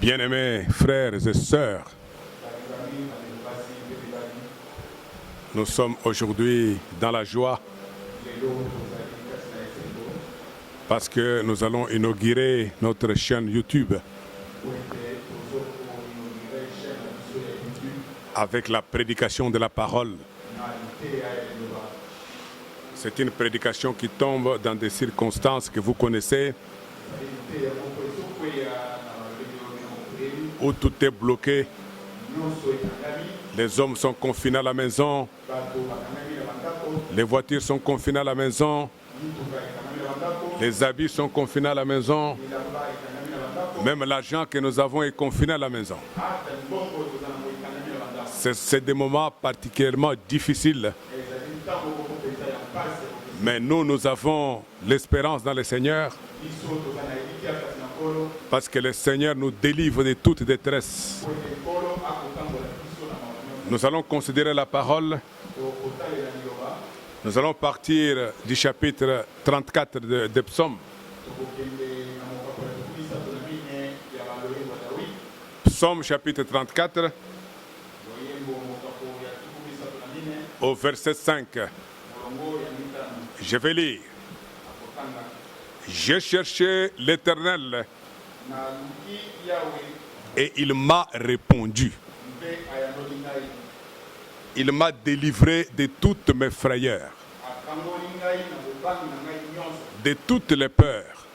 Bien-aimés frères et sœurs, nous sommes aujourd'hui dans la joie parce que nous allons inaugurer notre chaîne YouTube avec la prédication de la parole. C'est une prédication qui tombe dans des circonstances que vous connaissez, où tout est bloqué. Les hommes sont confinés à la maison, les voitures sont confinées à la maison, les habits sont confinés à la maison, même l'argent que nous avons est confiné à la maison. C'est des moments particulièrement difficiles. Mais nous avons l'espérance dans le Seigneur, parce que le Seigneur nous délivre de toute détresse. Nous allons considérer la parole. Nous allons partir du chapitre 34 de Psaume. Psaume chapitre 34, au verset 5. Je vais lire. J'ai cherché l'Éternel et il m'a répondu. Il m'a délivré de toutes mes frayeurs, de toutes les peurs,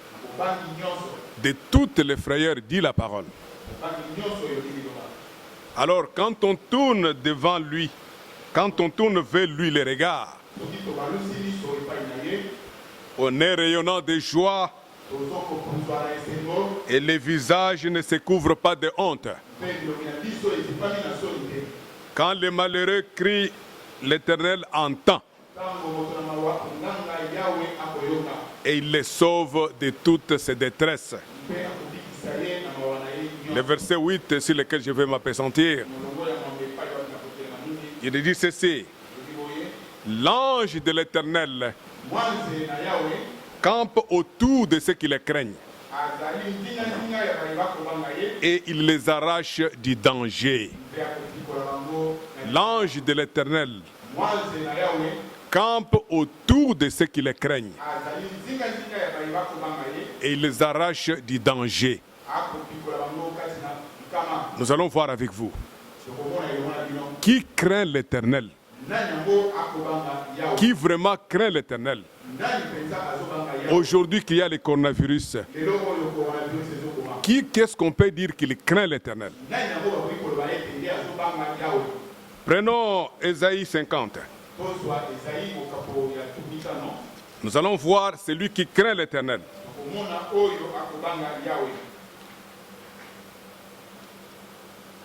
de toutes les frayeurs, dit la parole. Alors quand on tourne devant lui, quand on tourne vers lui les regards, on est rayonnant de joie et les visages ne se couvrent pas de honte. Quand les malheureux crient, l'Éternel entend et il les sauve de toutes ses détresses. Le verset 8 sur lequel je vais m'appesantir, il dit ceci: l'ange de l'Éternel campe autour de ceux qui les craignent et il les arrache du danger. L'ange de l'Éternel campe autour de ceux qui les craignent et il les arrache du danger. Nous allons voir avec vous. Qui craint l'Éternel? Qui vraiment craint l'Éternel? Aujourd'hui qu'il y a le coronavirus, qu'est-ce qu'on peut dire qu'il craint l'Éternel? Prenons Ésaïe 50. Nous allons voir celui qui craint l'Éternel.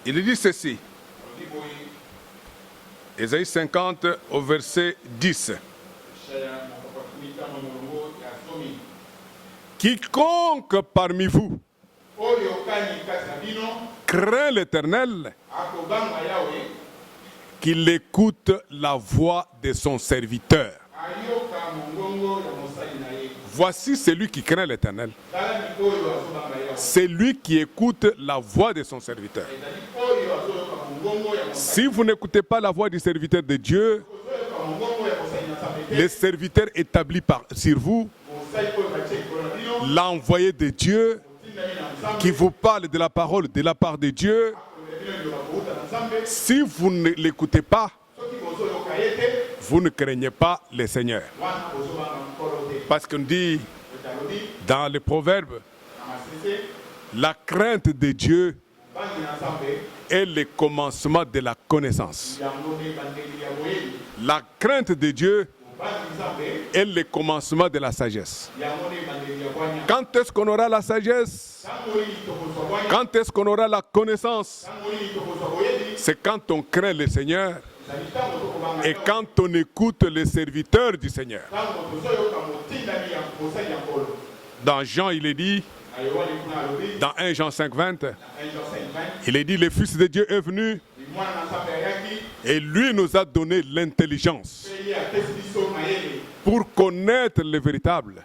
Il dit ceci. Ésaïe 50 au verset 10. Quiconque parmi vous craint l'Éternel, qu'il écoute la voix de son serviteur. Voici celui qui craint l'Éternel. C'est lui qui écoute la voix de son serviteur. Si vous n'écoutez pas la voix du serviteur de Dieu, le serviteur établi sur vous, l'envoyé de Dieu, qui vous parle de la parole de la part de Dieu, si vous ne l'écoutez pas, vous ne craignez pas le Seigneur. Parce qu'on dit dans les proverbes, la crainte de Dieu est le commencement de la connaissance. La crainte de Dieu est le commencement de la sagesse. Quand est-ce qu'on aura la sagesse? Quand est-ce qu'on aura la connaissance? C'est quand on craint le Seigneur et quand on écoute les serviteurs du Seigneur. Dans Jean, il est dit, dans 1 Jean 5, 20, il est dit, le Fils de Dieu est venu et lui nous a donné l'intelligence pour connaître le véritable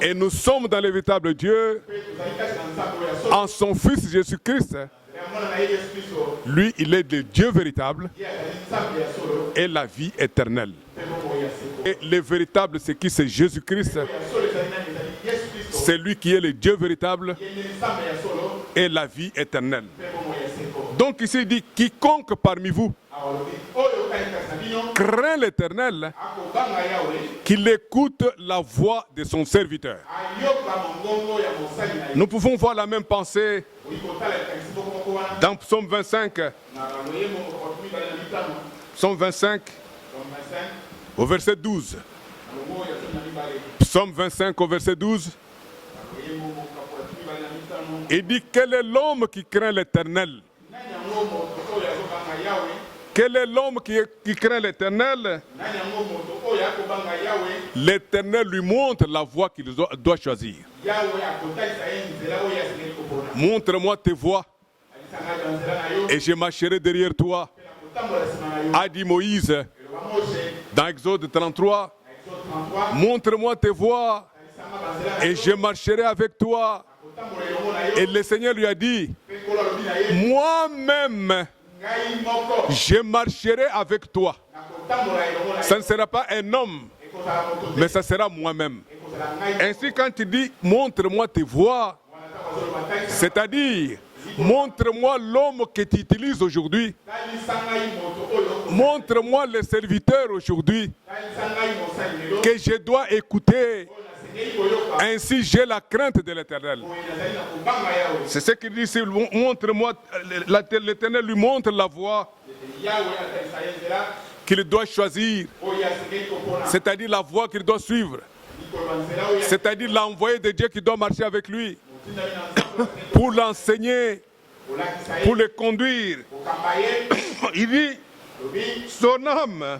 Et nous sommes dans le véritable Dieu, en son Fils Jésus-Christ. Lui, il est le Dieu véritable et la vie éternelle. Et le véritable, c'est qui? C'est Jésus-Christ. C'est lui qui est le Dieu véritable et la vie éternelle. Donc ici il dit, quiconque parmi vous craint l'Éternel, qu'il écoute la voix de son serviteur. Nous pouvons voir la même pensée dans Psaume 25. Psaume 25 au verset 12. Psaume 25 au verset 12. Il dit, quel est l'homme qui craint l'Éternel? Quel est l'homme qui craint l'Éternel? L'Éternel lui montre la voie qu'il doit choisir. Montre-moi tes voies et je marcherai derrière toi, a dit Moïse dans Exode 33. Montre-moi tes voies et je marcherai avec toi. Et le Seigneur lui a dit, moi-même, je marcherai avec toi. Ça ne sera pas un homme, mais ça sera moi-même. Ainsi, quand il dit, montre-moi tes voies, c'est-à-dire, montre-moi l'homme que tu utilises aujourd'hui. Montre-moi le serviteur aujourd'hui que je dois écouter. Ainsi, j'ai la crainte de l'Éternel. C'est ce qu'il dit ici. Montre-moi, l'Éternel lui montre la voie qu'il doit choisir, c'est-à-dire la voie qu'il doit suivre, c'est-à-dire l'envoyé de Dieu qui doit marcher avec lui pour l'enseigner, pour le conduire. Il dit, son âme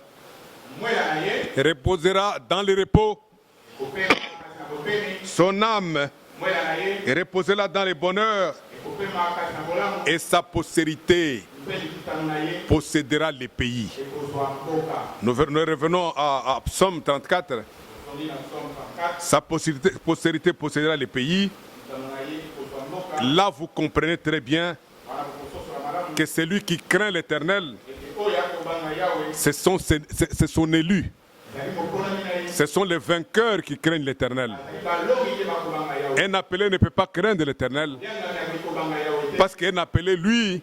reposera dans le repos. Son âme reposera dans le bonheur et sa postérité possédera les pays. Nous revenons à Psaume 34. Sa postérité possédera les pays. Là, vous comprenez très bien que celui qui craint l'Éternel, c'est son élu. Ce sont les vainqueurs qui craignent l'Éternel. Un appelé ne peut pas craindre l'Éternel parce qu'un appelé, lui,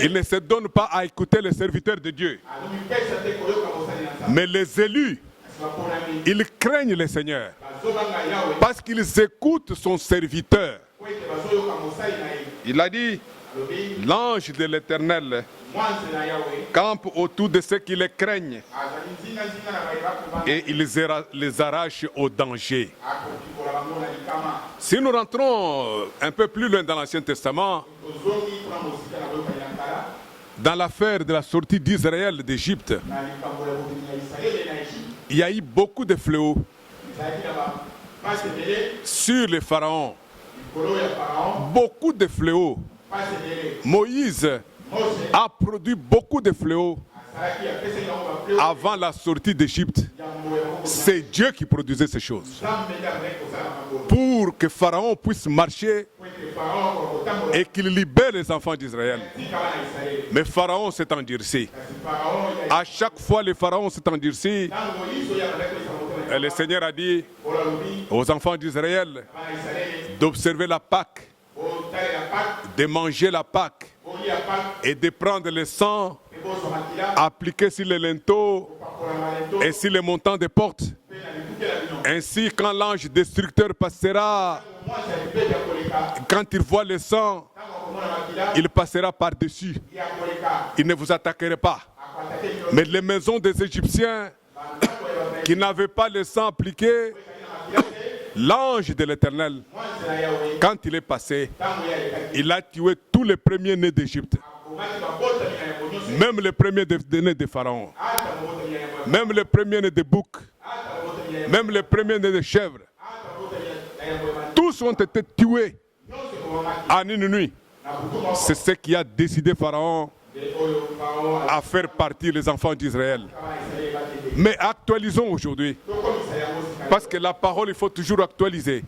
il ne se donne pas à écouter les serviteurs de Dieu. Mais les élus, ils craignent le Seigneur parce qu'ils écoutent son serviteur. Il a dit, l'ange de l'Éternel campe autour de ceux qui les craignent et il les arrache au danger. Si nous rentrons un peu plus loin dans l'Ancien Testament, dans l'affaire de la sortie d'Israël d'Égypte, il y a eu beaucoup de fléaux sur les pharaons. Beaucoup de fléaux. Moïse a produit beaucoup de fléaux avant la sortie d'Égypte. C'est Dieu qui produisait ces choses pour que Pharaon puisse marcher et qu'il libère les enfants d'Israël. Mais Pharaon s'est endurci. À chaque fois, le Pharaon s'est endurci. Et le Seigneur a dit aux enfants d'Israël d'observer la Pâque, de manger la Pâque et de prendre le sang appliqué sur les linteaux et sur les montants des portes. Ainsi, quand l'ange destructeur passera, quand il voit le sang, il passera par-dessus. Il ne vous attaquerait pas. Mais les maisons des Égyptiens qui n'avaient pas le sang appliqué, l'ange de l'Éternel, quand il est passé, il a tué tous les premiers-nés d'Égypte. Même les premiers-nés de Pharaon. Même les premiers-nés de boucs. Même les premiers-nés de chèvres. Tous ont été tués en une nuit. C'est ce qui a décidé Pharaon à faire partir les enfants d'Israël. Mais actualisons aujourd'hui. Parce que la parole, il faut toujours actualiser.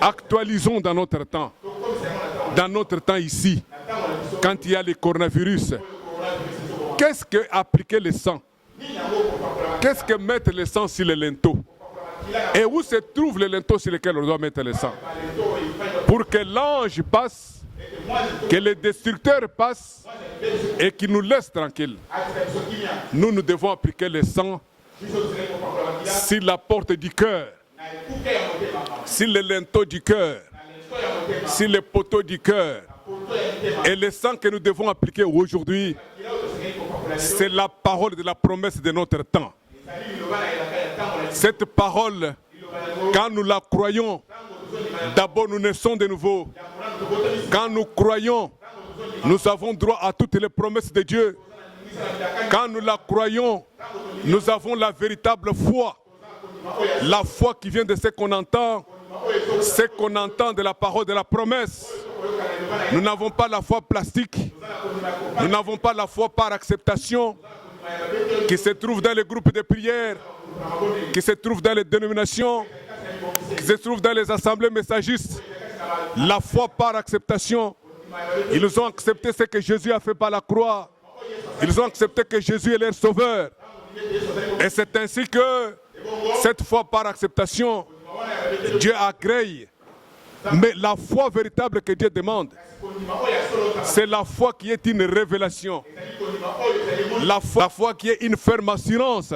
Actualisons dans notre temps. Dans notre temps ici, quand il y a le coronavirus, qu'est-ce que appliquer le sang? Qu'est-ce que mettre le sang sur les linteaux? Et où se trouve le linteau sur lequel on doit mettre le sang? Pour que l'ange passe, que le destructeur passe et qu'il nous laisse tranquilles. Nous devons appliquer le sang sur la porte du cœur, sur le linteau du cœur, sur les poteaux du cœur. Et le sang que nous devons appliquer aujourd'hui, c'est la parole de la promesse de notre temps. Cette parole, quand nous la croyons, d'abord nous naissons de nouveau. Quand nous croyons, nous avons droit à toutes les promesses de Dieu. Quand nous la croyons, nous avons la véritable foi. La foi qui vient de ce qu'on entend de la parole de la promesse. Nous n'avons pas la foi plastique. Nous n'avons pas la foi par acceptation qui se trouve dans les groupes de prière, qui se trouve dans les dénominations, qui se trouve dans les assemblées messagistes. La foi par acceptation. Ils ont accepté ce que Jésus a fait par la croix. Ils ont accepté que Jésus est leur sauveur. Et c'est ainsi que cette foi par acceptation, Dieu agrée. Mais la foi véritable que Dieu demande, c'est la foi qui est une révélation. La foi qui est une ferme assurance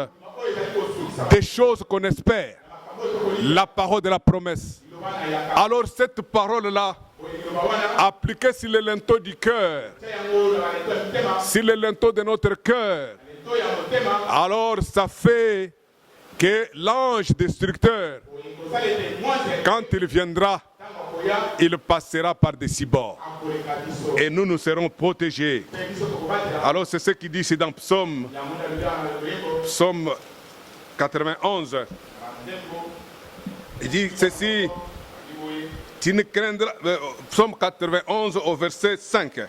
des choses qu'on espère. La parole de la promesse. Alors cette parole-là, appliquée sur le linteau du cœur, sur le linteau de notre cœur, alors ça fait que l'ange destructeur, quand il viendra, il passera par-dessus bord. Et nous serons protégés. Alors c'est ce qu'il dit ici dans Psaume 91. Il dit ceci, tu ne craindras, Psaume 91 au verset 5.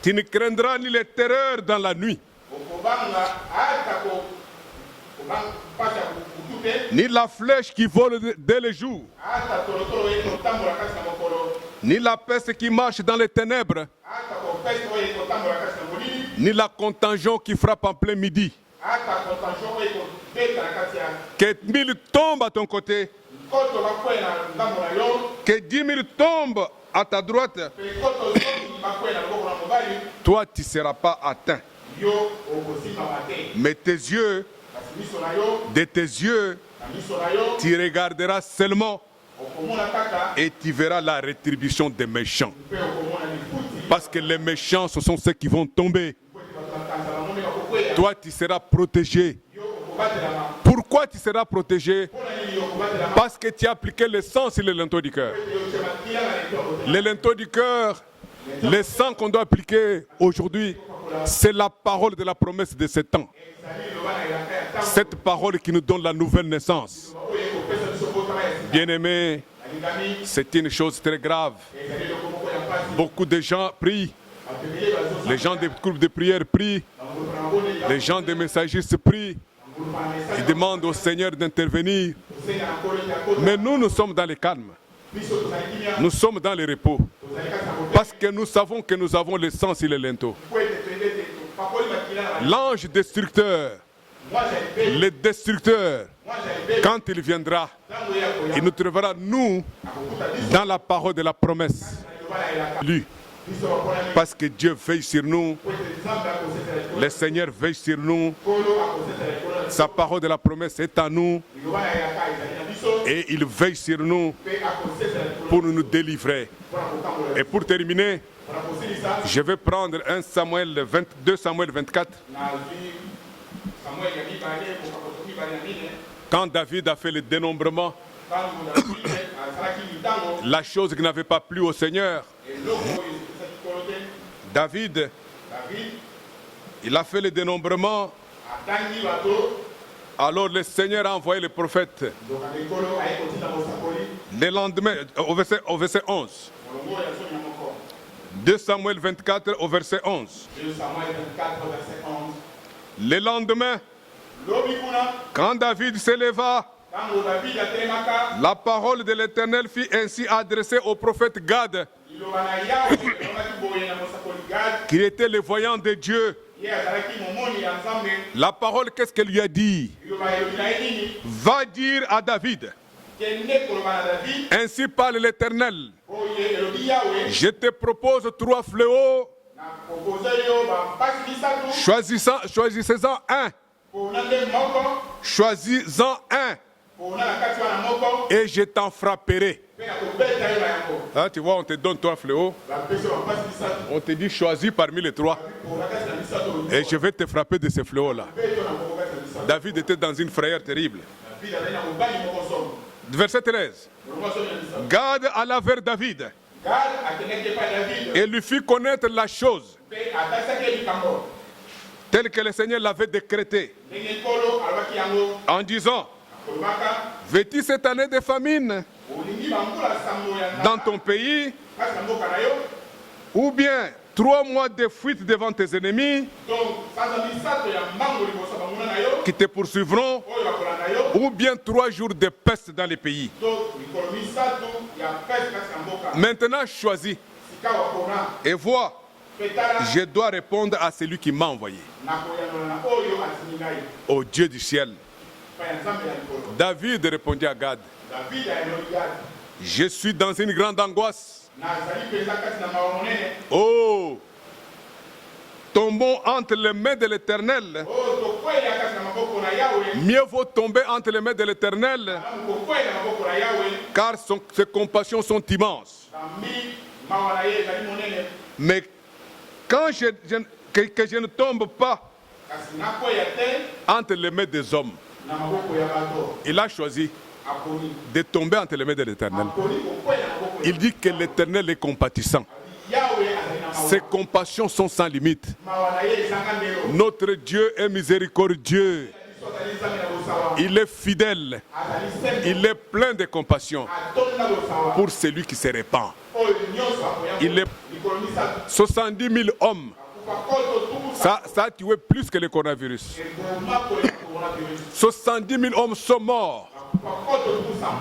Tu ne craindras ni les terreurs dans la nuit, ni la flèche qui vole dès le jour, ni la peste qui marche dans les ténèbres, ni la contagion qui frappe en plein midi. Que 1000 tombent à ton côté, que 10 000 tombent à ta droite, toi tu ne seras pas atteint. Mais tes yeux, de tes yeux, tu regarderas seulement et tu verras la rétribution des méchants. Parce que les méchants, ce sont ceux qui vont tomber. Toi, tu seras protégé. Pourquoi tu seras protégé? Parce que tu as appliqué le sang sur le linteau du cœur. Le linteau du cœur, le sang qu'on doit appliquer aujourd'hui, c'est la parole de la promesse de ce temps. Cette parole qui nous donne la nouvelle naissance. Bien-aimés, c'est une chose très grave. Beaucoup de gens prient. Les gens des groupes de prière prient. Les gens des messagistes prient. Ils demandent au Seigneur d'intervenir. Mais nous sommes dans le calme. Nous sommes dans le repos. Parce que nous savons que nous avons le sang sur le linteau. L'ange destructeur, le destructeur, quand il viendra, il nous trouvera, nous, dans la parole de la promesse. Lui. Parce que Dieu veille sur nous, le Seigneur veille sur nous, sa parole de la promesse est à nous, et il veille sur nous pour nous délivrer. Et pour terminer, je vais prendre 2 Samuel 24. Quand David a fait le dénombrement, la chose qui n'avait pas plu au Seigneur, David, il a fait le dénombrement. Alors le Seigneur a envoyé le prophète. Le lendemain, au verset 11. 2 Samuel 24 au verset 11. Le lendemain, quand David s'éleva, la parole de l'Éternel fut ainsi adressée au prophète Gad, qui était le voyant de Dieu. La parole, qu'est-ce qu'elle lui a dit? Va dire à David, ainsi parle l'Éternel, je te propose 3 fléaux, choisissez-en un. Choisis-en un et je t'en frapperai. Hein, tu vois, on te donne 3 fléaux. On te dit choisis parmi les 3. Et je vais te frapper de ces fléaux-là. David était dans une frayeur terrible. Verset 13. Gad alla vers David et lui fit connaître la chose telle que le Seigneur l'avait décrété, en disant, veux-tu cette année de famine dans ton pays, ou bien 3 mois de fuite devant tes ennemis qui te poursuivront, ou bien 3 jours de peste dans les pays. Maintenant choisis et vois, je dois répondre à celui qui m'a envoyé, au Dieu du ciel. David répondit à Gad, je suis dans une grande angoisse. Oh, tombons entre les mains de l'Éternel. Mieux vaut tomber entre les mains de l'Éternel, car ses compassions sont immenses. Mais quand que je ne tombe pas entre les mains des hommes, il a choisi de tomber entre les mains de l'Éternel. Il dit que l'Éternel est compatissant. Ses compassions sont sans limite. Notre Dieu est miséricordieux. Il est fidèle. Il est plein de compassion pour celui qui se répand. Il est 70 000 hommes. Ça a tué plus que le coronavirus. 70 000 hommes sont morts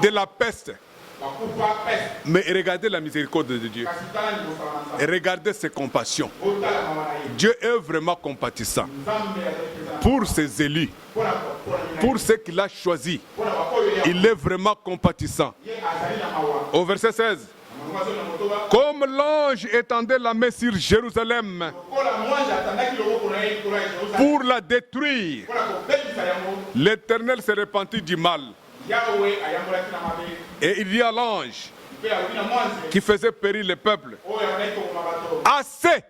de la peste. Mais regardez la miséricorde de Dieu. Et regardez ses compassions. Dieu est vraiment compatissant pour ses élus, pour ceux qu'il a choisis. Il est vraiment compatissant. Au verset 16. Comme l'ange étendait la main sur Jérusalem pour la détruire, l'Éternel se repentit du mal. Et il dit à l'ange qui faisait périr le peuple, assez,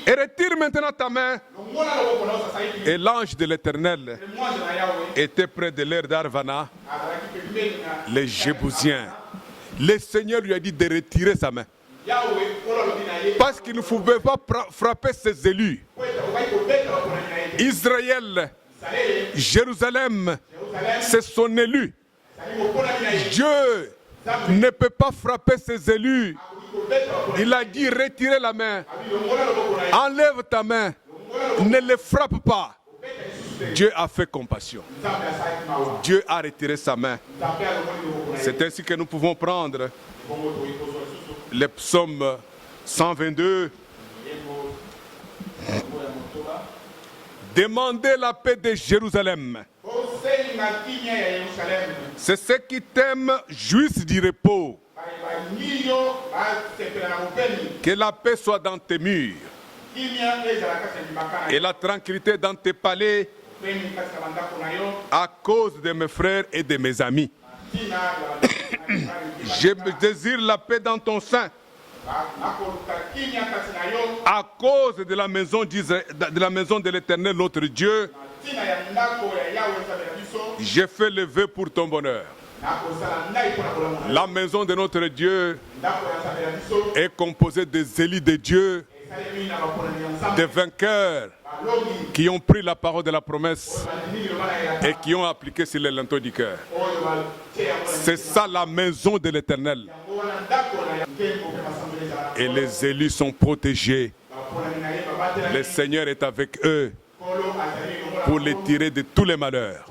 et retire maintenant ta main. Et l'ange de l'Éternel était près de l'air d'Arvana, les Jébousiens. Le Seigneur lui a dit de retirer sa main, parce qu'il ne pouvait pas frapper ses élus. Israël, Jérusalem, c'est son élu. Dieu ne peut pas frapper ses élus. Il a dit retirer la main. Enlève ta main. Ne les frappe pas. Dieu a fait compassion. Dieu a retiré sa main. C'est ainsi que nous pouvons prendre les psaumes 122. Demandez la paix de Jérusalem. C'est ceux qui t'aiment jouissent du repos. Que la paix soit dans tes murs et la tranquillité dans tes palais, à cause de mes frères et de mes amis. Je désire la paix dans ton sein, à cause de la maison de l'Éternel notre Dieu. J'ai fait le vœu pour ton bonheur. La maison de notre Dieu est composée des élus de Dieu, des vainqueurs qui ont pris la parole de la promesse et qui ont appliqué sur les linteaux du cœur. C'est ça la maison de l'Éternel. Et les élus sont protégés. Le Seigneur est avec eux. pour les tirer de tous les malheurs.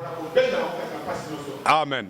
Amen.